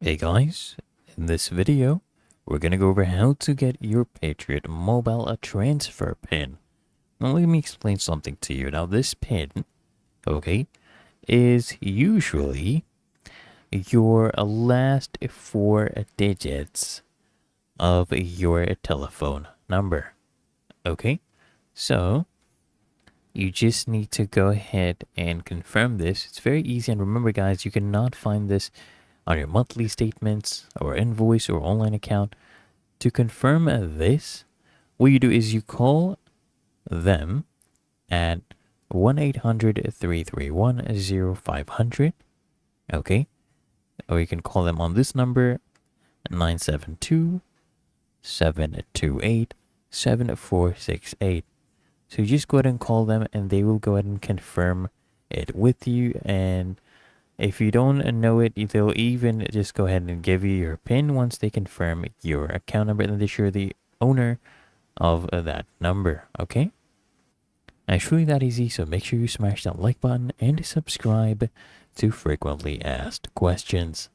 Hey guys, in this video, we're gonna go over how to get your Patriot mobile transfer pin. Now let me explain something to you. Now this pin, okay, is usually your last four digits of your telephone number. Okay, so you just need to go ahead and confirm this. It's very easy, and remember guys, you cannot find this on your monthly statements or invoice or online account. To confirm this, what you do is you call them at 1-800-331-0500, okay? Or you can call them on this number, 972-728-7468. So you just go ahead and call them and they will go ahead and confirm it with you. And if you don't know it, they'll even just go ahead and give you your PIN once they confirm your account number and they're sure the owner of that number, okay? And it's really that easy, so make sure you smash that like button and subscribe to frequently asked questions.